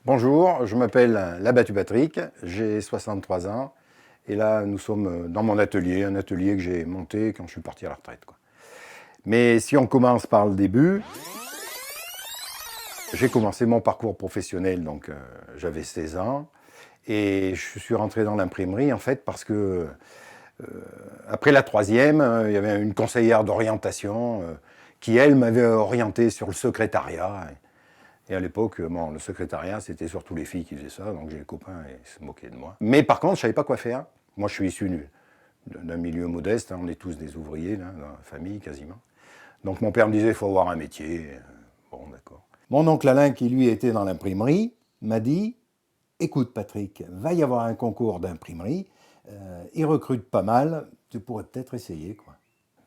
Bonjour, je m'appelle Labattu Patrick, j'ai 63 ans et là nous sommes dans mon atelier, un atelier que j'ai monté quand je suis parti à la retraite, quoi. Mais si on commence par le début, j'ai commencé mon parcours professionnel, donc j'avais 16 ans et je suis rentré dans l'imprimerie en fait parce que après la troisième, il y avait une conseillère d'orientation qui elle m'avait orienté sur le secrétariat. Et à l'époque, bon, le secrétariat, c'était surtout les filles qui faisaient ça, donc j'ai des copains et ils se moquaient de moi. Mais par contre, je ne savais pas quoi faire. Moi, je suis issu d'un milieu modeste, hein, on est tous des ouvriers, là, dans la famille, quasiment. Donc mon père me disait, il faut avoir un métier. Bon, d'accord. Mon oncle Alain, qui lui était dans l'imprimerie, m'a dit, écoute Patrick, va y avoir un concours d'imprimerie, ils recrutent pas mal, tu pourrais peut-être essayer, quoi.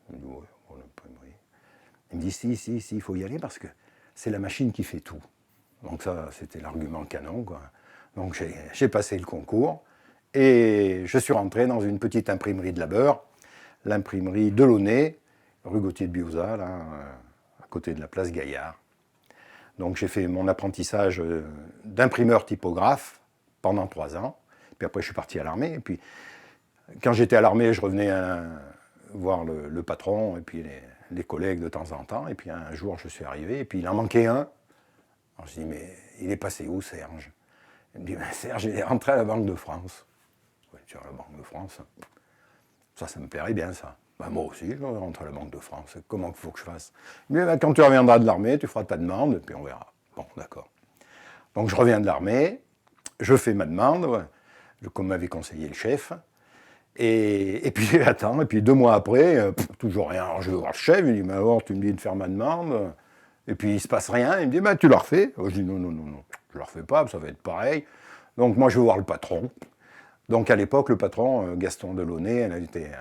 Je me dis, ouais, bon, l'imprimerie. Il me dit, si, il faut y aller parce que c'est la machine qui fait tout. Donc ça, c'était l'argument canon, quoi. Donc j'ai passé le concours et je suis rentré dans une petite imprimerie de labeur, l'imprimerie Delaunay, rue Gauthier de Biouza, là, à côté de la place Gaillard. Donc j'ai fait mon apprentissage d'imprimeur typographe pendant 3 ans. Puis après, je suis parti à l'armée. Et puis, quand j'étais à l'armée, je revenais voir le patron et puis les collègues de temps en temps. Et puis un jour, je suis arrivé et puis il en manquait un. Alors je dis, mais il est passé où, Serge? Il me dit, ben, Serge, il est rentré à la Banque de France. Oui, tu vois, la Banque de France, ça me plairait bien, ça. Ben, moi aussi, je vais rentrer à la Banque de France. Comment il faut que je fasse? Mais ben, quand tu reviendras de l'armée, tu feras ta demande, et puis on verra. Bon, d'accord. Donc je reviens de l'armée, je fais ma demande, comme m'avait conseillé le chef, et puis attends, et puis 2 mois après, toujours rien. Alors je vais voir le chef, il dit, mais alors tu me dis de faire ma demande, et puis il ne se passe rien, il me dit, bah, tu la refais. Je dis, non, je ne la refais pas, ça va être pareil. Donc moi je vais voir le patron. Donc à l'époque, le patron, Gaston Delaunay, elle était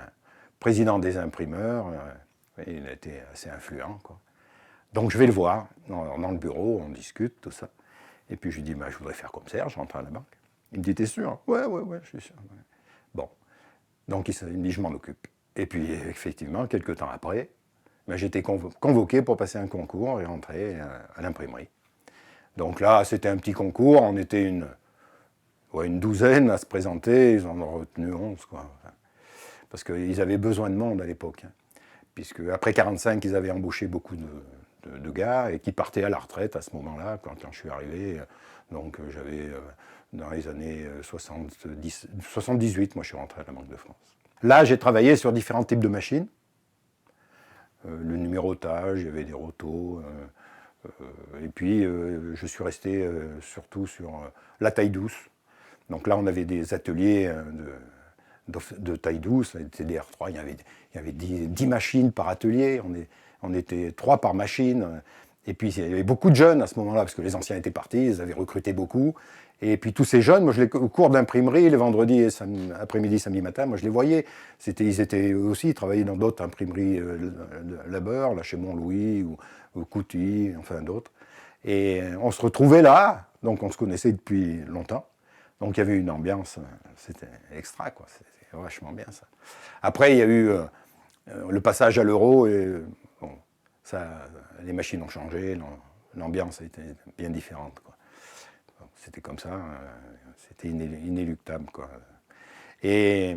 président des imprimeurs, il était assez influent, quoi. Donc je vais le voir dans le bureau, on discute, tout ça. Et puis je lui dis, bah, je voudrais faire comme Serge, je rentre à la banque. Il me dit, t'es sûr? Ouais, je suis sûr. Ouais. Bon, donc il me dit, je m'en occupe. Et puis effectivement, quelques temps après, ben, j'étais convoqué pour passer un concours et rentrer à l'imprimerie. Donc là, c'était un petit concours, on était une douzaine à se présenter, ils en ont retenu 11, quoi. Parce qu'ils avaient besoin de monde à l'époque, hein. Puisque après 45, ils avaient embauché beaucoup de gars et qui partaient à la retraite à ce moment-là, quand je suis arrivé. Donc j'avais, dans les années 78, moi je suis rentré à la Banque de France. Là, j'ai travaillé sur différents types de machines. Le numérotage, il y avait des rotos. Et puis, je suis resté surtout sur la taille douce. Donc là, on avait des ateliers de taille douce, les TDR3, il y avait 10 machines par atelier, on était 3 par machine. Et puis, il y avait beaucoup de jeunes à ce moment-là, parce que les anciens étaient partis, ils avaient recruté beaucoup. Et puis tous ces jeunes, moi, au cours d'imprimerie, les vendredis et après-midi, samedi matin, moi je les voyais. Ils étaient aussi, ils travaillaient dans d'autres imprimeries de labeur, là chez Montlouis ou Couty, enfin d'autres. Et on se retrouvait là, donc on se connaissait depuis longtemps. Donc il y avait une ambiance, c'était extra, quoi. C'était vachement bien ça. Après, il y a eu le passage à l'euro et bon, ça, les machines ont changé, l'ambiance a été bien différente, quoi. C'était comme ça, c'était inéluctable, quoi. Et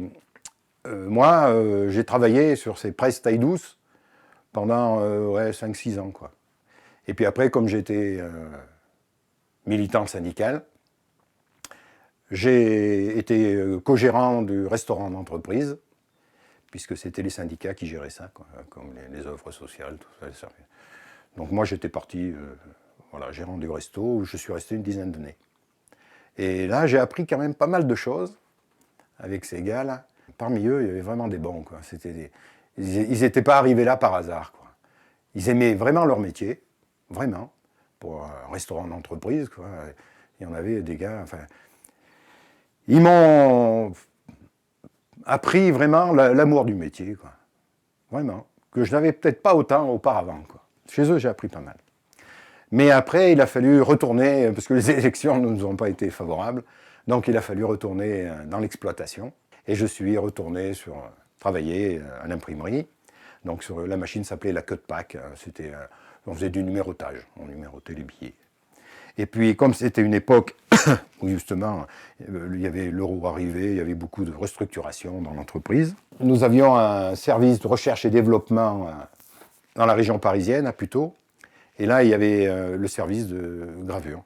moi, j'ai travaillé sur ces presses taille douce pendant 5-6 ans, quoi. Et puis après, comme j'étais militant syndical, j'ai été co-gérant du restaurant d'entreprise, puisque c'était les syndicats qui géraient ça, quoi, comme les offres sociales, tout ça. Donc moi, j'étais parti, voilà, gérant du resto, où je suis resté une dizaine d'années. Et là, j'ai appris quand même pas mal de choses avec ces gars-là. Parmi eux, il y avait vraiment des bons, quoi. Ils n'étaient pas arrivés là par hasard, quoi. Ils aimaient vraiment leur métier, vraiment, pour un restaurant d'entreprise, quoi. Il y en avait des gars, enfin... Ils m'ont appris vraiment l'amour du métier, quoi. Vraiment, que je n'avais peut-être pas autant auparavant, quoi. Chez eux, j'ai appris pas mal. Mais après, il a fallu retourner, parce que les élections ne nous ont pas été favorables, donc il a fallu retourner dans l'exploitation. Et je suis retourné travailler à l'imprimerie. Donc la machine s'appelait la Cut-Pack. On faisait du numérotage, on numérotait les billets. Et puis, comme c'était une époque où justement, il y avait l'euro arrivé, il y avait beaucoup de restructuration dans l'entreprise. Nous avions un service de recherche et développement dans la région parisienne, à Puteaux, et là, il y avait le service de gravure.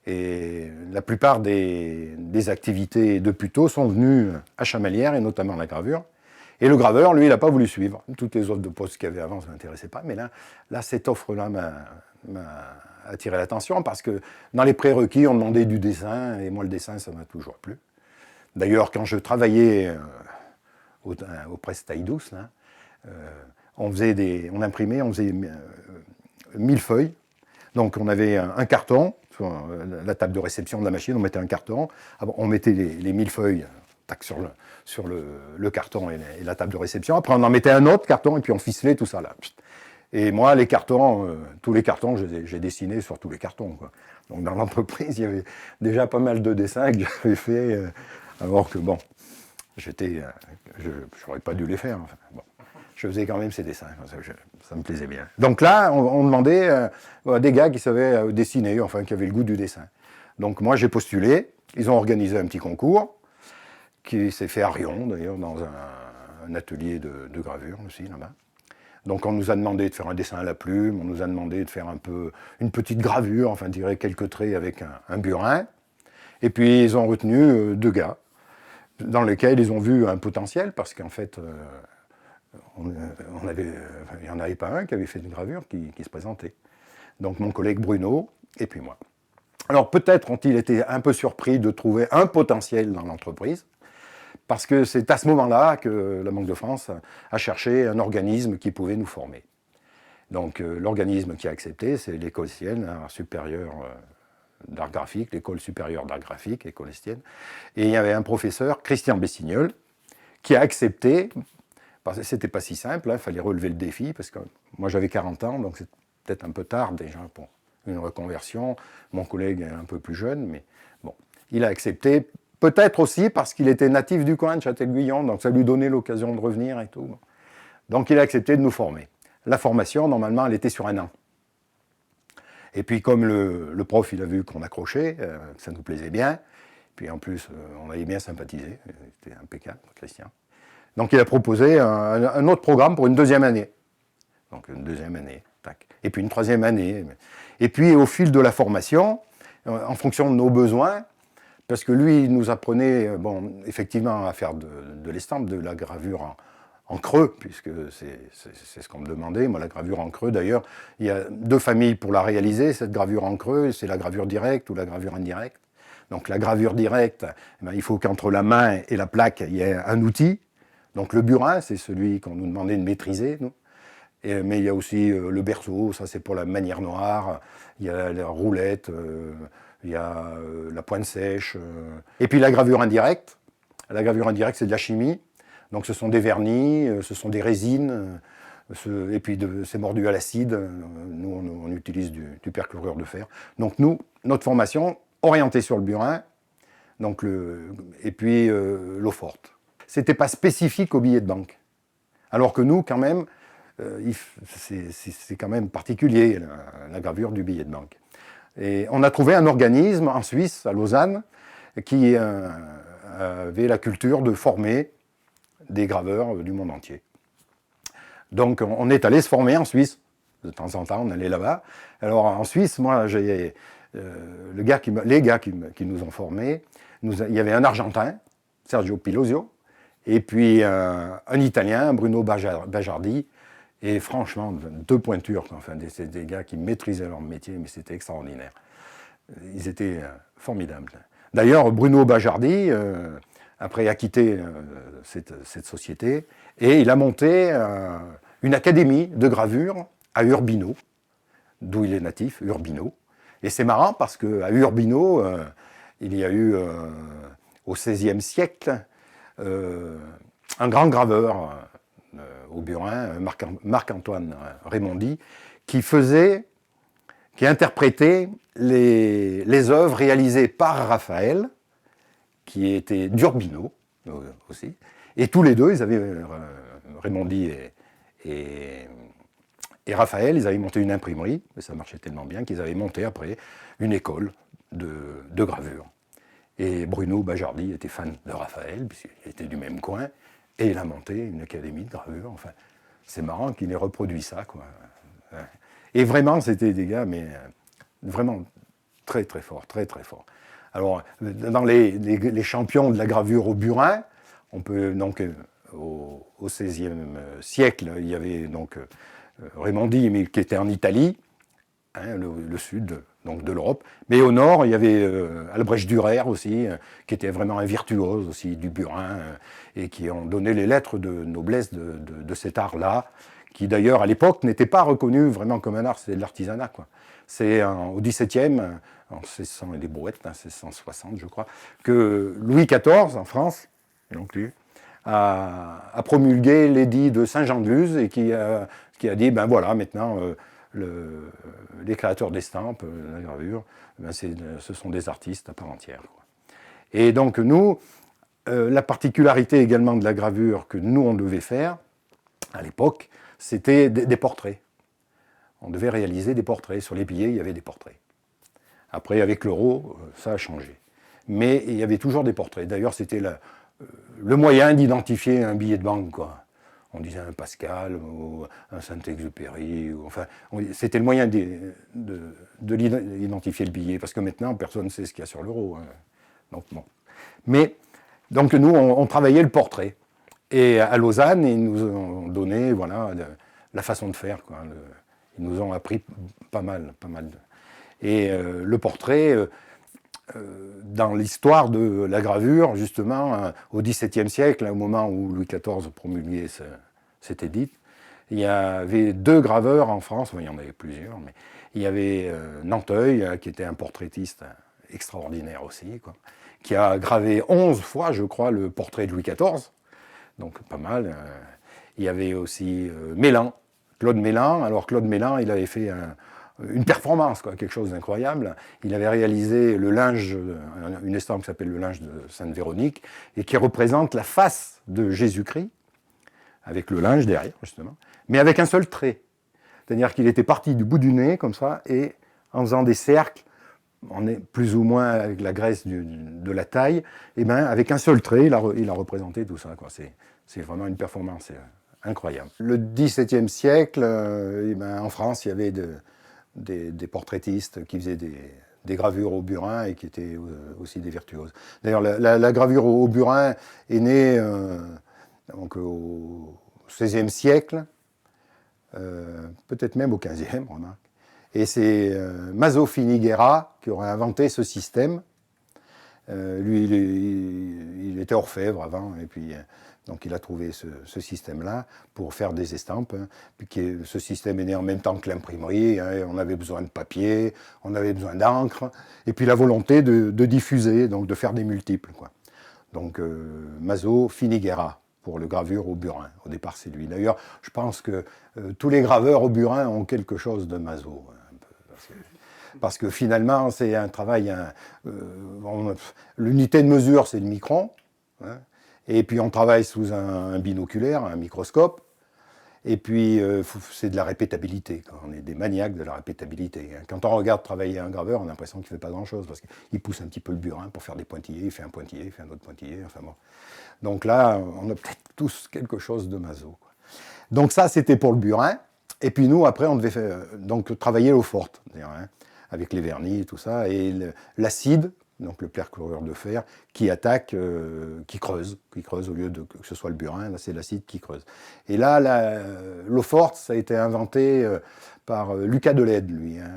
Et la plupart des activités de Puteaux sont venues à Chamalières, et notamment la gravure. Et le graveur, lui, il n'a pas voulu suivre. Toutes les offres de postes qu'il y avait avant, ça ne m'intéressait pas. Mais là, cette offre-là m'a attiré l'attention parce que dans les prérequis, on demandait du dessin. Et moi, le dessin, ça m'a toujours plu. D'ailleurs, quand je travaillais au Presse Taille Douce, là, on imprimait, on faisait 1000 feuilles. Donc, on avait un carton sur la table de réception de la machine. On mettait un carton. On mettait les 1000 feuilles sur le carton et la table de réception. Après, on en mettait un autre carton et puis on ficelait tout ça là. Et moi, les cartons, tous les cartons, j'ai dessiné sur tous les cartons, quoi. Donc dans l'entreprise, il y avait déjà pas mal de dessins que j'avais fait, alors que bon, je n'aurais pas dû les faire. Enfin, bon. Je faisais quand même ces dessins, ça me plaisait bien. Donc là, on demandait des gars qui savaient dessiner, enfin qui avaient le goût du dessin. Donc moi, j'ai postulé, ils ont organisé un petit concours, qui s'est fait à Rion, d'ailleurs, dans un atelier de gravure aussi, là-bas. Donc on nous a demandé de faire un dessin à la plume, on nous a demandé de faire une petite gravure, enfin, je dirais quelques traits avec un burin. Et puis ils ont retenu 2 gars, dans lesquels ils ont vu un potentiel, parce qu'en fait, il n'y en avait pas un qui avait fait une gravure qui se présentait. Donc mon collègue Bruno, et puis moi. Alors peut-être ont-ils été un peu surpris de trouver un potentiel dans l'entreprise, parce que c'est à ce moment-là que la Banque de France a cherché un organisme qui pouvait nous former. Donc l'organisme qui a accepté, c'est l'École Estienne, supérieure d'art graphique, l'École supérieure d'art graphique, École Estienne. Et il y avait un professeur, Christian Bessignol, qui a accepté, parce que c'était pas si simple, il fallait relever le défi, parce que moi j'avais 40 ans, donc c'est peut-être un peu tard déjà pour une reconversion. Mon collègue est un peu plus jeune, mais bon, il a accepté. Peut-être aussi parce qu'il était natif du coin de Châtel-Guyon, donc ça lui donnait l'occasion de revenir et tout. Donc il a accepté de nous former. La formation, normalement, elle était sur 1 an. Et puis comme le prof, il a vu qu'on accrochait, que ça nous plaisait bien, puis en plus, on avait bien sympathisé, c'était impeccable, Christian. Donc il a proposé un autre programme pour une 2e année. Donc une 2e année, tac. Et puis une 3e année. Et puis au fil de la formation, en fonction de nos besoins, parce que lui, il nous apprenait, effectivement, à faire de l'estampe, de la gravure en creux, puisque c'est ce qu'on me demandait. Moi, la gravure en creux, d'ailleurs, il y a 2 familles pour la réaliser, cette gravure en creux, c'est la gravure directe ou la gravure indirecte. Donc la gravure directe, il faut qu'entre la main et la plaque, il y ait un outil. Donc le burin, c'est celui qu'on nous demandait de maîtriser, nous. Mais il y a aussi le berceau, ça c'est pour la manière noire, il y a la roulette, il y a la pointe sèche. Et puis la gravure indirecte. La gravure indirecte, c'est de la chimie. Donc ce sont des vernis, ce sont des résines, et puis c'est mordu à l'acide. Nous, on utilise du perchlorure de fer. Donc nous, notre formation, orientée sur le burin, donc et puis l'eau forte. C'était pas spécifique au billet de banque. Alors que nous, quand même, c'est quand même particulier, la gravure du billet de banque. Et on a trouvé un organisme en Suisse, à Lausanne, qui avait la culture de former des graveurs du monde entier. Donc on est allé se former en Suisse. De temps en temps, on allait là-bas. Alors en Suisse, moi, les gars qui nous ont formés, il y avait un Argentin, Sergio Pilosio, et puis un Italien, Bruno Bajardi. Et franchement, 2 pointures, enfin, c'est des gars qui maîtrisaient leur métier, mais c'était extraordinaire. Ils étaient formidables. D'ailleurs, Bruno Bajardi, après, a quitté cette société, et il a monté une académie de gravure à Urbino, d'où il est natif, Urbino. Et c'est marrant parce qu'à Urbino, il y a eu, au XVIe siècle, un grand graveur au burin, Marc-Antoine Raymondi, qui interprétait les œuvres réalisées par Raphaël, qui était d'Urbino aussi. Et tous les deux, ils avaient, Raymondi et Raphaël, ils avaient monté une imprimerie, mais ça marchait tellement bien qu'ils avaient monté après une école de gravure. Et Bruno Bajardi était fan de Raphaël, puisqu'il était du même coin, et il a monté une académie de gravure. Enfin, c'est marrant qu'il ait reproduit ça, quoi. Et vraiment, c'était des gars, mais vraiment très très forts, très très forts. Alors, dans les champions de la gravure au burin, on peut donc au XVIe siècle, il y avait donc Raimondi, mais qui était en Italie, hein, le sud donc de l'Europe. Mais au nord, il y avait Albrecht Dürer aussi, qui était vraiment un virtuose aussi du burin, et qui ont donné les lettres de noblesse de cet art-là, qui d'ailleurs à l'époque n'était pas reconnu vraiment comme un art, c'était de l'artisanat, quoi. C'est au XVIIe, en 1600 et des brouettes, 1660 je crois, que Louis XIV en France, donc lui, a promulgué l'édit de Saint-Jean-de-Luz et qui a dit, ben voilà, maintenant les créateurs d'estampes, la gravure, ben ce sont des artistes à part entière, quoi. Et donc nous, la particularité également de la gravure que nous on devait faire, à l'époque, c'était des portraits. On devait réaliser des portraits. Sur les billets, il y avait des portraits. Après, avec l'euro, ça a changé. Mais il y avait toujours des portraits. D'ailleurs, c'était le moyen d'identifier un billet de banque, quoi. On disait un Pascal ou un Saint-Exupéry. Enfin, c'était le moyen d'identifier le billet. Parce que maintenant, personne ne sait ce qu'il y a sur l'euro, hein. Donc, bon. Mais, donc, nous, on travaillait le portrait. Et à Lausanne, ils nous ont donné, voilà, la façon de faire, quoi. Ils nous ont appris pas mal. Et le portrait, dans l'histoire de la gravure, justement, au XVIIe siècle, au moment où Louis XIV promulguait cet édit, il y avait deux graveurs en France, il y en avait plusieurs, mais il y avait Nanteuil, qui était un portraitiste extraordinaire aussi, quoi, qui a gravé 11 fois, je crois, le portrait de Louis XIV, donc pas mal. Il y avait aussi Mélan, Claude Mélan. Alors Claude Mélan, il avait fait une performance, quoi, quelque chose d'incroyable. Il avait réalisé le linge, une estampe qui s'appelle le linge de Sainte Véronique, et qui représente la face de Jésus-Christ, avec le linge derrière, justement, mais avec un seul trait. C'est-à-dire qu'il était parti du bout du nez, comme ça, et en faisant des cercles, on est plus ou moins avec la graisse de la taille, et ben avec un seul trait, il a représenté tout ça, quoi. C'est vraiment une performance incroyable. Le XVIIe siècle, en France, il y avait des portraitistes qui faisaient des gravures au burin et qui étaient aussi des virtuoses. D'ailleurs, la gravure au burin est née donc au XVIe siècle, peut-être même au XVe, remarque. Et c'est Maso Finiguera qui aurait inventé ce système. Lui, il était orfèvre avant, et puis donc il a trouvé ce système-là pour faire des estampes. Puis ce système est né en même temps que l'imprimerie. On avait besoin de papier, on avait besoin d'encre, et puis la volonté de diffuser, donc de faire des multiples, quoi. Donc Maso Finiguera pour le gravure au burin. Au départ, c'est lui. D'ailleurs, je pense que tous les graveurs au burin ont quelque chose de Maso. Parce que finalement, c'est un travail. L'unité de mesure, c'est le micron. Hein, et puis, on travaille sous un binoculaire, un microscope. Et puis, c'est de la répétabilité. On est des maniaques de la répétabilité. Quand on regarde travailler un graveur, on a l'impression qu'il ne fait pas grand-chose. Parce qu'il pousse un petit peu le burin pour faire des pointillés. Il fait un pointillé, il fait un autre pointillé. Enfin bon. Donc là, on a peut-être tous quelque chose de Maso, quoi. Donc ça, c'était pour le burin. Et puis nous, après, on devait donc travailler l'eau forte, hein, avec les vernis et tout ça, et l'acide, donc le perchlorure de fer, qui attaque, qui creuse au lieu de que ce soit le burin, là c'est l'acide qui creuse. Et là, l'eau forte, ça a été inventé par Lucas Delède, lui, hein,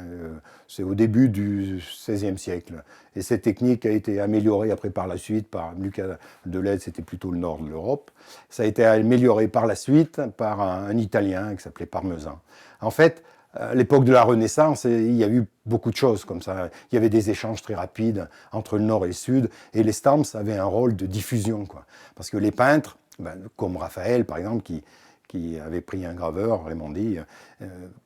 c'est au début du XVIe siècle. Et cette technique a été améliorée après par la suite par Lucas Delède, c'était plutôt le nord de l'Europe. Ça a été amélioré par la suite par un Italien qui s'appelait Parmesan. En fait, à l'époque de la Renaissance, il y a eu beaucoup de choses comme ça. Il y avait des échanges très rapides entre le nord et le sud, et les stamps avaient un rôle de diffusion, quoi. Parce que les peintres, comme Raphaël par exemple, qui avait pris un graveur, Raimondi,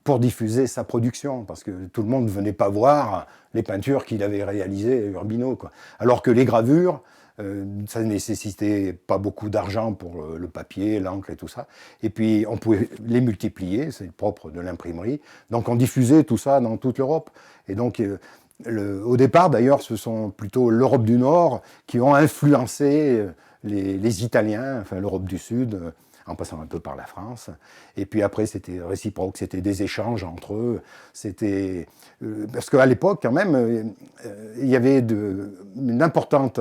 pour diffuser sa production, parce que tout le monde ne venait pas voir les peintures qu'il avait réalisées, Urbino, quoi. Alors que les gravures, ça nécessitait pas beaucoup d'argent pour le papier, l'encre et tout ça. Et puis, on pouvait les multiplier, c'est propre de l'imprimerie. Donc, on diffusait tout ça dans toute l'Europe. Et donc, Au départ, d'ailleurs, ce sont plutôt l'Europe du Nord qui ont influencé les Italiens, enfin l'Europe du Sud, en passant un peu par la France. Et puis après, c'était réciproque, c'était des échanges entre eux. C'était parce qu'à l'époque, quand même, il y avait une importante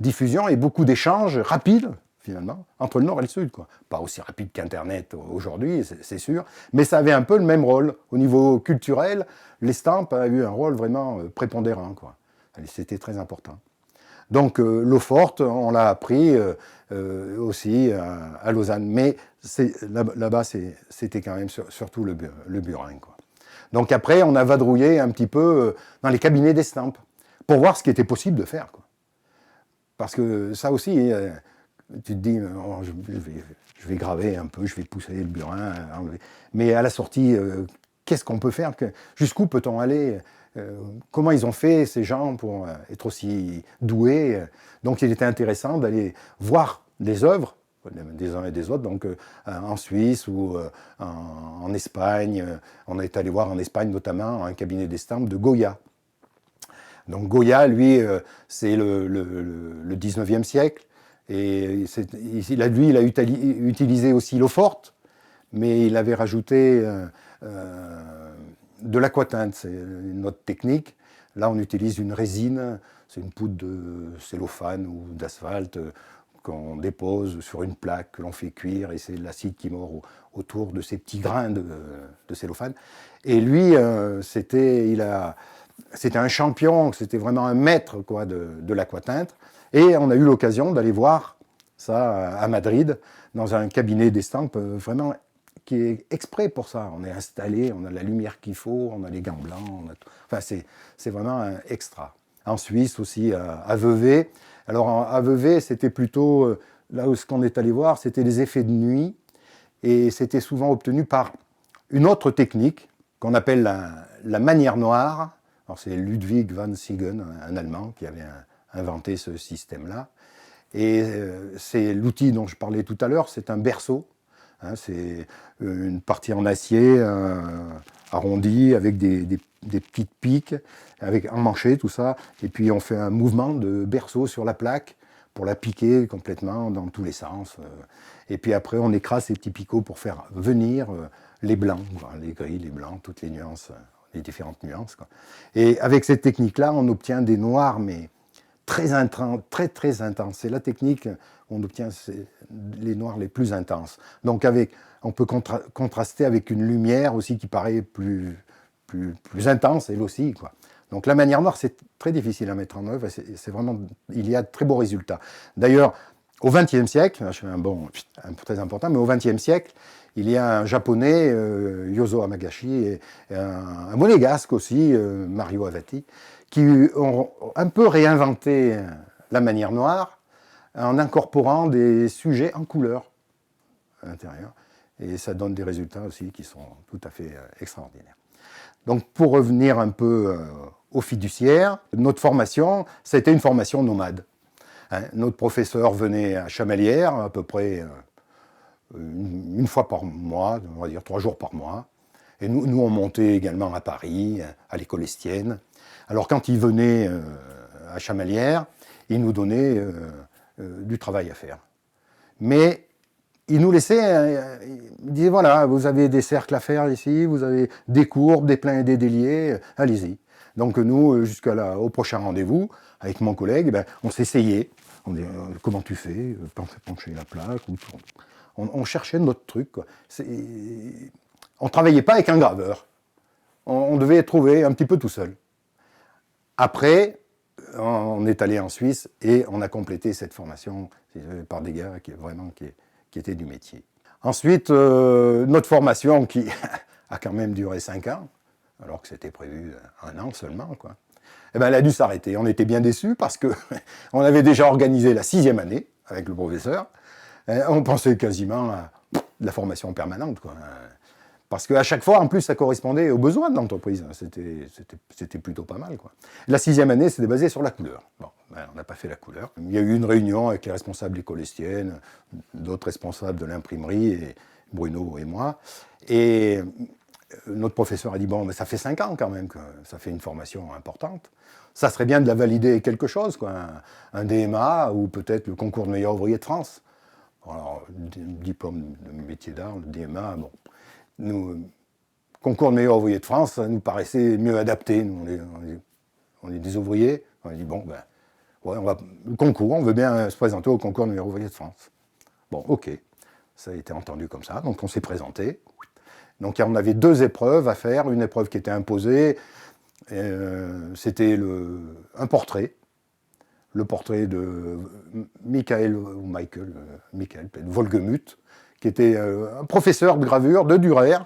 diffusion et beaucoup d'échanges rapides, finalement, entre le Nord et le Sud, quoi. Pas aussi rapide qu'Internet aujourd'hui, c'est sûr, mais ça avait un peu le même rôle. Au niveau culturel, l'estampe a eu un rôle vraiment prépondérant, quoi. C'était très important. Donc l'eau forte, on l'a appris aussi à Lausanne, mais là-bas, c'était quand même surtout le burin, quoi. Donc après, on a vadrouillé un petit peu dans les cabinets d'estampes pour voir ce qui était possible de faire, quoi. Parce que ça aussi, tu te dis, oh, je vais graver un peu, je vais pousser le burin, enlever. Mais à la sortie, qu'est-ce qu'on peut faire? Jusqu'où peut-on aller? Comment ils ont fait, ces gens, pour être aussi doués? Donc il était intéressant d'aller voir des œuvres des uns et des autres, donc en Suisse ou en Espagne. On est allé voir en Espagne notamment un cabinet d'estampes de Goya. Donc Goya, lui, c'est le 19e siècle. Et il a utilisé aussi l'eau forte, mais il avait rajouté de l'aquatinte, c'est une autre technique. Là, on utilise une résine, c'est une poudre de cellophane ou d'asphalte qu'on dépose sur une plaque, que l'on fait cuire, et c'est l'acide qui mord autour de ces petits grains de cellophane. Et lui, c'était un champion, c'était vraiment un maître, quoi, de l'aquatinte. Et on a eu l'occasion d'aller voir ça à Madrid, dans un cabinet d'estampes vraiment qui est exprès pour ça. On est installé, on a la lumière qu'il faut, on a les gants blancs. Enfin, c'est vraiment un extra. En Suisse aussi, à Vevey. Alors à Vevey, c'était plutôt, là où ce qu'on est allé voir, c'était les effets de nuit. Et c'était souvent obtenu par une autre technique qu'on appelle la manière noire. Alors c'est Ludwig van Siegen, un Allemand, qui avait inventé ce système-là. Et c'est l'outil dont je parlais tout à l'heure, c'est un berceau. Hein, c'est une partie en acier arrondie avec des petites piques, avec emmanchées, tout ça. Et puis on fait un mouvement de berceau sur la plaque pour la piquer complètement dans tous les sens. Et puis après, on écrase ces petits picots pour faire venir les blancs, les gris, les blancs, toutes les nuances, les différentes nuances, quoi. Et avec cette technique-là, on obtient des noirs, mais très intense, très intense. C'est la technique, on obtient les noirs les plus intenses. Donc on peut contraster avec une lumière aussi qui paraît plus intense, elle aussi, quoi. Donc la manière noire, c'est très difficile à mettre en œuvre, c'est vraiment, il y a de très beaux résultats. D'ailleurs, au XXe siècle, je fais un très important, mais au XXe siècle, il y a un japonais, Yozo Hamagashi, et un monégasque aussi, Mario Avati, qui ont un peu réinventé la manière noire en incorporant des sujets en couleur à l'intérieur. Et ça donne des résultats aussi qui sont tout à fait extraordinaires. Donc pour revenir un peu aux fiduciaires, notre formation, ça a été une formation nomade. Hein, notre professeur venait à Chamalières à peu près une fois par mois, on va dire 3 jours par mois. Et nous on montait également à Paris, à l'école Estienne. Alors quand il venait à Chamalières, il nous donnait du travail à faire. Mais il nous laissait, il disait voilà, vous avez des cercles à faire ici, vous avez des courbes, des pleins et des déliés, allez-y. Donc nous, jusqu'au prochain rendez-vous, avec mon collègue, ben, on s'essayait. On dit comment tu fais, pencher la plaque. On cherchait notre truc, quoi. On ne travaillait pas avec un graveur. On devait trouver un petit peu tout seul. Après, on est allé en Suisse et on a complété cette formation par des gars qui étaient du métier. Ensuite, notre formation qui a quand même duré 5 ans, alors que c'était prévu 1 an seulement, quoi. Eh ben, elle a dû s'arrêter. On était bien déçus parce qu'on avait déjà organisé la 6e année avec le professeur. On pensait quasiment à de la formation permanente, quoi. Parce qu'à chaque fois, en plus, ça correspondait aux besoins de l'entreprise. C'était plutôt pas mal, quoi. La 6e année, c'était basé sur la couleur. Bon, ben, on n'a pas fait la couleur. Il y a eu une réunion avec les responsables de l'école Estienne, d'autres responsables de l'imprimerie, et Bruno et moi. Et Notre professeur a dit, bon, mais ça fait 5 ans quand même, que ça fait une formation importante. Ça serait bien de la valider quelque chose, quoi, un DMA ou peut-être le concours de meilleur ouvrier de France. Alors, diplôme de métier d'art, le DMA, bon. Nous, concours de meilleur ouvrier de France, ça nous paraissait mieux adapté. Nous, on est des ouvriers. On a dit, bon, ben, ouais, le concours, on veut bien se présenter au concours de meilleur ouvrier de France. Bon, ok, ça a été entendu comme ça, donc on s'est présenté. Donc on avait 2 épreuves à faire, une épreuve qui était imposée, c'était un portrait, le portrait de Michael Wolgemuth, qui était un professeur de gravure de Dürer,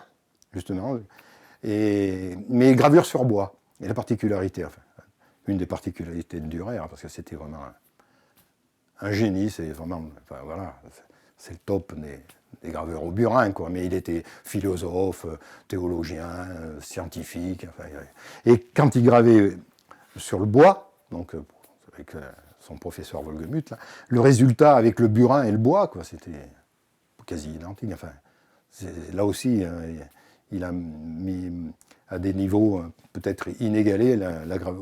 justement, mais gravure sur bois. Et la particularité, enfin, une des particularités de Dürer, parce que c'était vraiment un génie, c'est vraiment, enfin voilà, c'est le top des graveurs au burin, quoi. Mais il était philosophe, théologien, scientifique. Enfin, et quand il gravait sur le bois, donc avec son professeur Wolgemuth, là, le résultat avec le burin et le bois, quoi, c'était quasi identique. Enfin, là aussi, il a mis à des niveaux peut-être inégalés,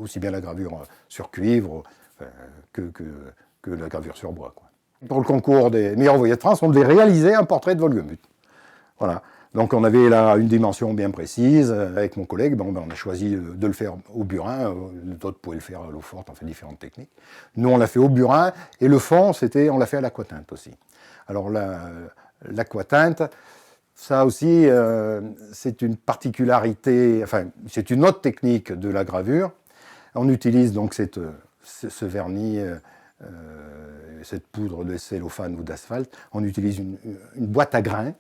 aussi bien la gravure sur cuivre que la gravure sur bois, quoi. Pour le concours des meilleurs ouvriers de France, on devait réaliser un portrait de Wolgemuth. Voilà. Donc on avait là une dimension bien précise. Avec mon collègue, bon, ben, on a choisi de le faire au burin. D'autres pouvaient le faire à l'eau forte, on fait différentes techniques. Nous, on l'a fait au burin. Et le fond, on l'a fait à l'aquatinte aussi. Alors l'aquatinte, ça aussi, c'est une particularité, enfin, c'est une autre technique de la gravure. On utilise donc ce vernis, cette poudre de cellophane ou d'asphalte. On utilise une boîte à grains,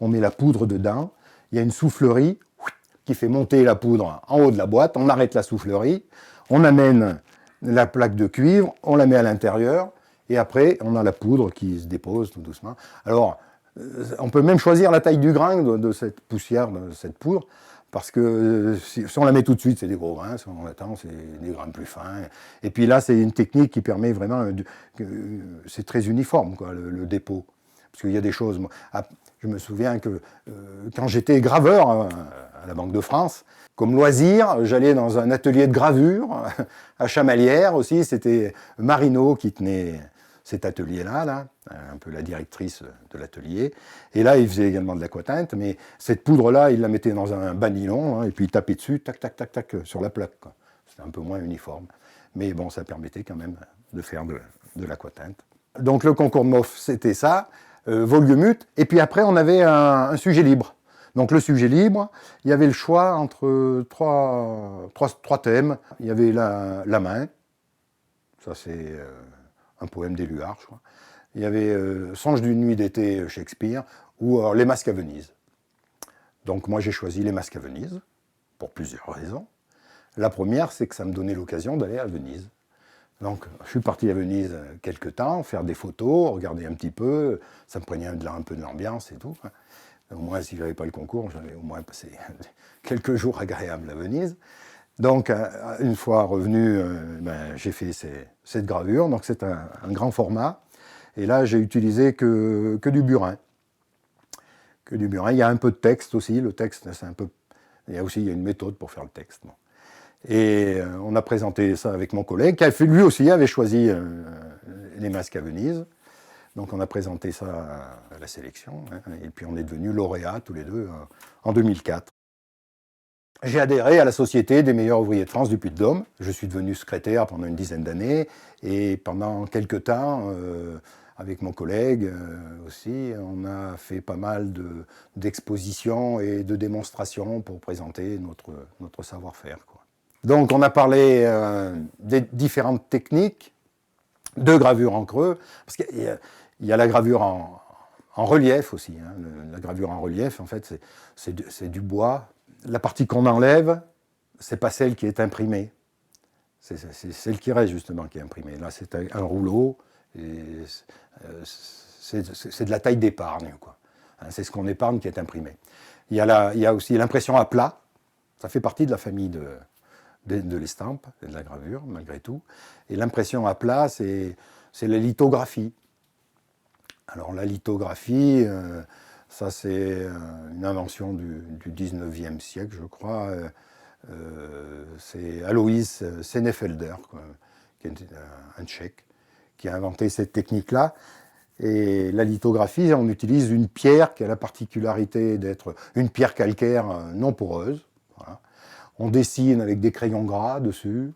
on met la poudre dedans, il y a une soufflerie qui fait monter la poudre en haut de la boîte, on arrête la soufflerie, on amène la plaque de cuivre, on la met à l'intérieur, et après, on a la poudre qui se dépose tout doucement. Alors, on peut même choisir la taille du grain de cette poussière, de cette poudre, parce que si on la met tout de suite, c'est des gros grains, si on attend, c'est des grains plus fins. Et puis là, c'est une technique qui permet vraiment, c'est très uniforme, quoi, le dépôt. Parce qu'il y a des choses, je me souviens que quand j'étais graveur à la Banque de France, comme loisir, j'allais dans un atelier de gravure à Chamalières aussi, c'était Marino qui tenait cet atelier-là, là, un peu la directrice de l'atelier. Et là, il faisait également de l'aquatinte, mais cette poudre-là, il la mettait dans un banilon, et puis il tapait dessus, tac, tac, tac, tac, sur la plaque. C'était un peu moins uniforme. Mais bon, ça permettait quand même de faire de l'aquatinte. Donc le concours de MOF, c'était ça, Wolgemuth, et puis après, on avait un sujet libre. Donc le sujet libre, il y avait le choix entre trois thèmes. Il y avait la main, ça c'est un poème d'Éluard, je crois. Il y avait Songe d'une nuit d'été, Shakespeare, ou Les Masques à Venise. Donc moi j'ai choisi Les Masques à Venise, pour plusieurs raisons. La première, c'est que ça me donnait l'occasion d'aller à Venise. Donc je suis parti à Venise quelques temps, faire des photos, regarder un petit peu, ça me prenait un peu de l'ambiance et tout. Au moins, si je n'avais pas le concours, j'avais au moins passé quelques jours agréables à Venise. Donc, une fois revenu, j'ai fait cette gravure. Donc, c'est un grand format. Et là, j'ai utilisé que du burin. Que du burin. Il y a un peu de texte aussi. Le texte, c'est un peu... Il y a une méthode pour faire le texte. Bon. Et on a présenté ça avec mon collègue, qui lui aussi avait choisi Les Masques à Venise. Donc on a présenté ça à la sélection, hein, et puis on est devenus lauréats tous les deux en 2004. J'ai adhéré à la Société des meilleurs ouvriers de France du Puy-de-Dôme. Je suis devenu secrétaire pendant une dizaine d'années, et pendant quelques temps, avec mon collègue aussi, on a fait pas mal d'expositions et de démonstrations pour présenter notre savoir-faire, quoi. Donc on a parlé des différentes techniques de gravure en creux, parce qu'il y a la gravure en relief aussi. Hein. La gravure en relief, en fait, c'est du bois. La partie qu'on enlève, c'est pas celle qui est imprimée. C'est celle qui reste, justement, qui est imprimée. Là, c'est un rouleau, et c'est de la taille d'épargne, quoi. Hein, c'est ce qu'on épargne qui est imprimé. Il y a aussi l'impression à plat. Ça fait partie de la famille de l'estampe, de la gravure, malgré tout. Et l'impression à plat, c'est la lithographie. Alors la lithographie, Ça, c'est une invention du 19e siècle, je crois. C'est Alois Senefelder, quoi, qui est un Tchèque, qui a inventé cette technique-là. Et la lithographie, on utilise une pierre qui a la particularité d'être une pierre calcaire non poreuse. Voilà. On dessine avec des crayons gras dessus.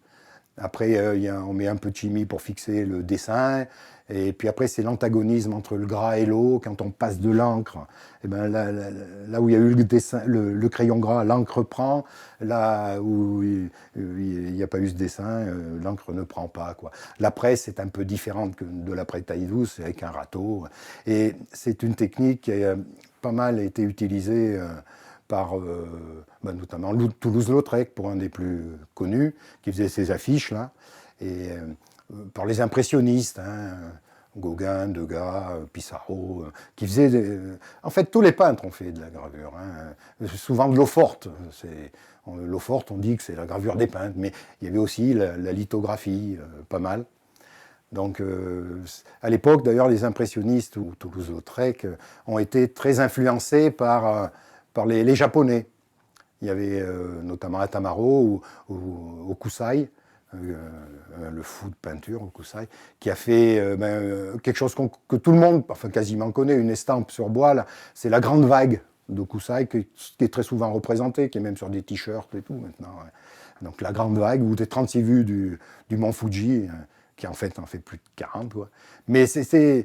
Après, on met un peu de chimie pour fixer le dessin. Et puis après, c'est l'antagonisme entre le gras et l'eau. Quand on passe de l'encre, eh ben là où il y a eu le, dessin, le crayon gras, l'encre prend. Là où il n'y a pas eu ce dessin, l'encre ne prend pas, quoi. La presse est un peu différente que de la presse taille douce, avec un râteau. Et c'est une technique qui a pas mal été utilisée par notamment Toulouse-Lautrec, pour un des plus connus, qui faisait ces affiches là, et par les impressionnistes, hein, Gauguin, Degas, Pissarro, qui faisaient... en fait, tous les peintres ont fait de la gravure, hein, souvent de l'eau forte. L'eau forte, on dit que c'est la gravure des peintres, mais il y avait aussi la lithographie, pas mal. Donc, à l'époque, d'ailleurs, les impressionnistes ou Toulouse-Lautrec ont été très influencés par les Japonais. Il y avait notamment Atamaro ou Hokusai, le fou de peinture, Hokusai, qui a fait quelque chose que tout le monde, enfin quasiment connaît, une estampe sur bois. C'est la grande vague d'Hokusai, qui est très souvent représentée, qui est même sur des t-shirts et tout maintenant. Ouais. Donc la grande vague, ou des 36 vues du mont Fuji, qui en fait plus de 40. Quoi. Mais c'était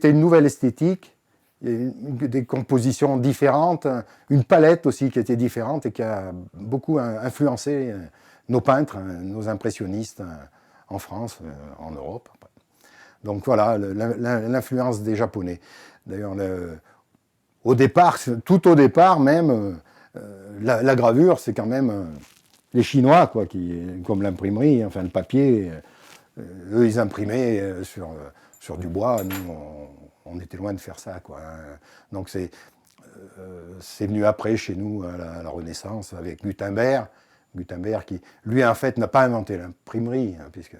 une nouvelle esthétique, des compositions différentes, une palette aussi qui était différente et qui a beaucoup influencé nos peintres, nos impressionnistes en France, en Europe. Donc voilà, l'influence des Japonais. D'ailleurs, tout au départ même, la gravure, c'est quand même les Chinois, quoi, comme l'imprimerie, enfin le papier, eux, ils imprimaient sur du bois. Nous, on était loin de faire ça, quoi. Donc c'est venu après chez nous à la Renaissance avec Gutenberg qui, lui, en fait, n'a pas inventé l'imprimerie, hein, puisque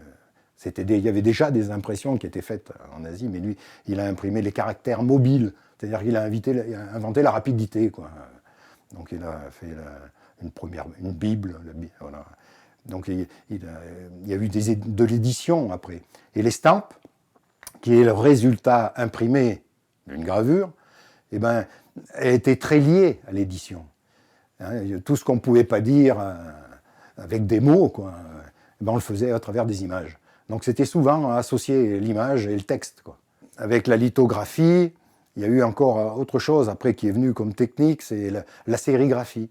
il y avait déjà des impressions qui étaient faites en Asie, mais lui, il a imprimé les caractères mobiles, c'est-à-dire qu'il a inventé la rapidité, quoi. Donc il a fait une Bible, voilà. Donc il y a eu de l'édition après. Et l'estampe, qui est le résultat imprimé d'une gravure, eh ben, elle était très liée à l'édition. Hein, tout ce qu'on ne pouvait pas dire avec des mots, quoi, eh ben, on le faisait à travers des images. Donc c'était souvent associé l'image et le texte, quoi. Avec la lithographie, il y a eu encore autre chose après qui est venu comme technique, c'est la sérigraphie.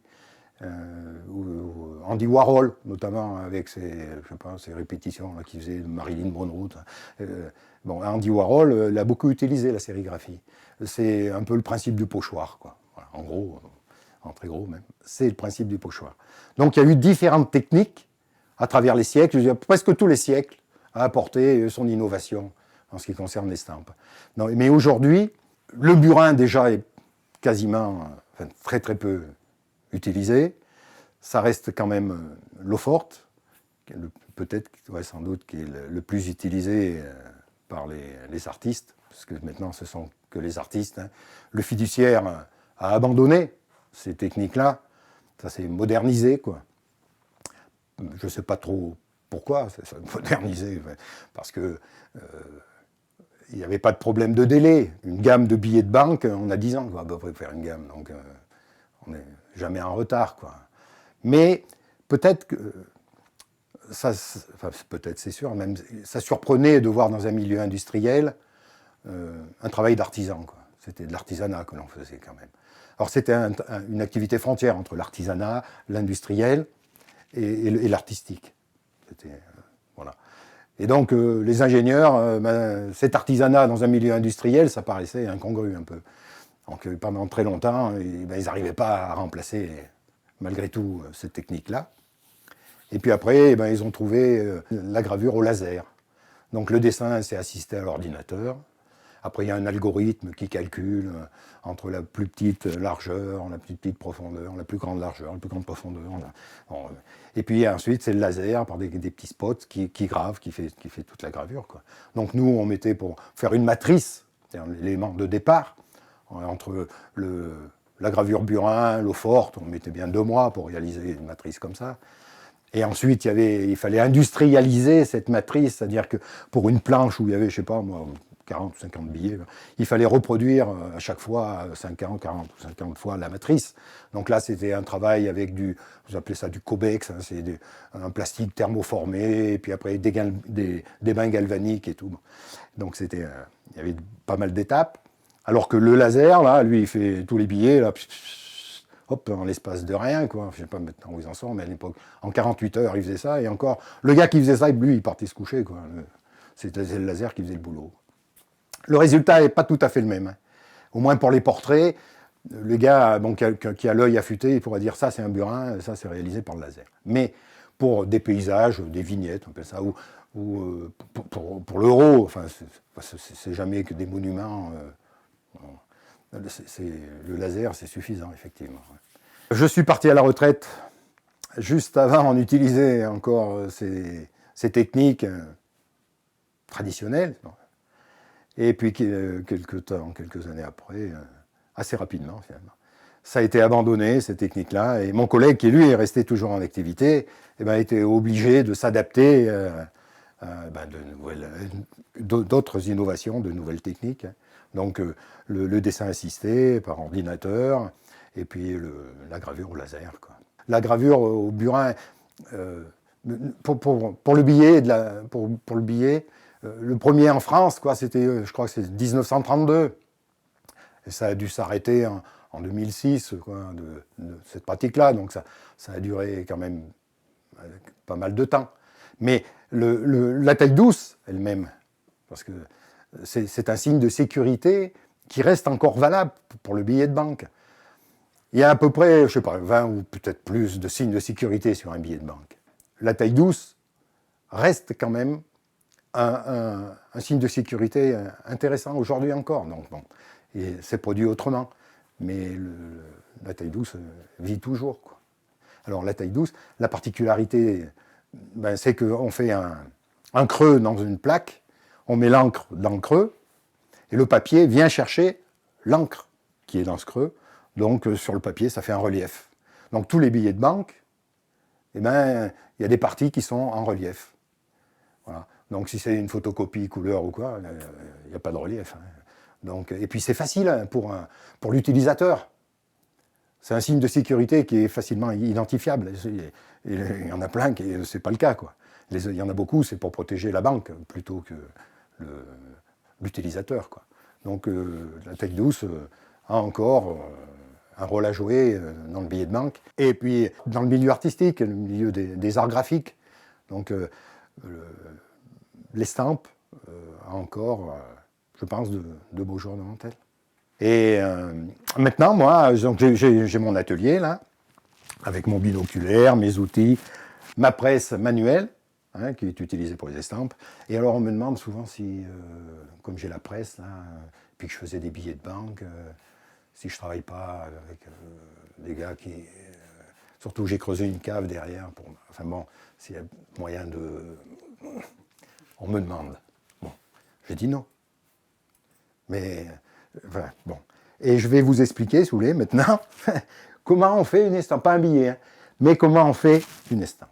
Andy Warhol, notamment avec ses répétitions qu'il faisait de Marilyn Monroe. Andy Warhol il a beaucoup utilisé la sérigraphie. C'est un peu le principe du pochoir, quoi. Voilà, en gros, en très gros même, c'est le principe du pochoir. Donc il y a eu différentes techniques à travers les siècles, je veux dire, presque tous les siècles, à apporter son innovation en ce qui concerne l'estampe. Mais aujourd'hui, le burin déjà est quasiment, très très peu utilisé. Ça reste quand même l'eau forte, peut-être, sans doute, qui est le plus utilisé par les artistes, parce que maintenant ce sont que les artistes. Hein. Le fiduciaire a abandonné ces techniques-là, ça s'est modernisé, quoi. Je ne sais pas trop pourquoi ça s'est modernisé, parce que il n'y avait pas de problème de délai. Une gamme de billets de banque, on a 10 ans, quoi, à peu près, faire une gamme, donc on n'est jamais en retard, quoi. Mais peut-être que peut-être c'est sûr, même ça surprenait de voir dans un milieu industriel un travail d'artisan, quoi. C'était de l'artisanat que l'on faisait quand même. Alors c'était une activité frontière entre l'artisanat, l'industriel et l'artistique. Voilà. Et donc les ingénieurs, cet artisanat dans un milieu industriel, ça paraissait incongru un peu. Donc pendant très longtemps, ils n'arrivaient pas à remplacer malgré tout cette technique-là. Et puis après, ils ont trouvé la gravure au laser. Donc le dessin, c'est assisté à l'ordinateur. Après, il y a un algorithme qui calcule entre la plus petite largeur, la plus petite profondeur, la plus grande largeur, la plus grande profondeur. Bon, et puis ensuite, c'est le laser par des petits spots qui grave, qui fait toute la gravure, quoi. Donc nous, on mettait pour faire une matrice, c'est-à-dire l'élément de départ, Entre la gravure burin, l'eau forte, on mettait bien 2 mois pour réaliser une matrice comme ça. Et ensuite, il fallait industrialiser cette matrice, c'est-à-dire que pour une planche où il y avait, je sais pas moi, 40 ou 50 billets, il fallait reproduire à chaque fois 50, 40 ou 50 fois la matrice. Donc là, c'était un travail avec vous appelez ça du Cobex, hein, c'est un plastique thermoformé, et puis après des bains galvaniques et tout. Donc il y avait pas mal d'étapes. Alors que le laser, là, lui, il fait tous les billets, là, hop, en l'espace de rien, quoi. Je sais pas maintenant où ils en sont, mais à l'époque, en 48 heures, il faisait ça, et encore, le gars qui faisait ça, lui, il partait se coucher, quoi. C'était le laser qui faisait le boulot. Le résultat n'est pas tout à fait le même, hein. Au moins pour les portraits, le gars bon, qui a l'œil affûté, il pourra dire ça c'est un burin, ça c'est réalisé par le laser. Mais pour des paysages, des vignettes, on appelle ça, ou pour l'euro, enfin, c'est jamais que des monuments. Le laser, c'est suffisant, effectivement. Je suis parti à la retraite. Juste avant, on utilisait encore ces techniques traditionnelles. Et puis, quelques années après, assez rapidement, finalement, ça a été abandonné, ces techniques-là. Et mon collègue, qui lui est resté toujours en activité, eh ben, était obligé de s'adapter d'autres innovations, de nouvelles techniques. Donc, le dessin assisté par ordinateur, et puis la gravure au laser, quoi. La gravure au burin, pour le billet, pour le billet, le premier en France, quoi, c'était, je crois que c'est 1932. Et ça a dû s'arrêter en 2006, quoi, de cette pratique-là. Donc ça a duré quand même pas mal de temps. Mais la taille douce elle-même, parce que c'est un signe de sécurité qui reste encore valable pour le billet de banque. Il y a à peu près, je sais pas, 20 ou peut-être plus de signes de sécurité sur un billet de banque. La taille douce reste quand même un signe de sécurité intéressant aujourd'hui encore. Donc, bon, et c'est produit autrement. Mais la taille douce vit toujours, quoi. Alors la taille douce, la particularité, c'est qu'on fait un creux dans une plaque, on met l'encre dans le creux, et le papier vient chercher l'encre qui est dans ce creux. Donc sur le papier, ça fait un relief. Donc tous les billets de banque, il y a des parties qui sont en relief. Voilà. Donc si c'est une photocopie couleur ou quoi, il n'y a pas de relief, hein. Donc, et puis c'est facile, hein, pour l'utilisateur. C'est un signe de sécurité qui est facilement identifiable. Il y en a plein qui c'est pas le cas, quoi. Il y en a beaucoup, c'est pour protéger la banque plutôt que l'utilisateur, quoi. Donc la taille douce a encore un rôle à jouer dans le billet de banque. Et puis dans le milieu artistique, le milieu des arts graphiques, donc l'estampe a encore, je pense, de beaux jours devant elle. Et maintenant, moi, j'ai mon atelier, là, avec mon binoculaire, mes outils, ma presse manuelle, hein, qui est utilisée pour les estampes. Et alors, on me demande souvent si, comme j'ai la presse, là, puis que je faisais des billets de banque, si je ne travaille pas avec des gars qui... surtout, j'ai creusé une cave derrière. Enfin bon, s'il y a moyen de... On me demande. Bon, j'ai dit non. Mais... Voilà, bon. Et je vais vous expliquer, si vous voulez, maintenant, comment on fait une estampe. Pas un billet, hein, mais comment on fait une estampe.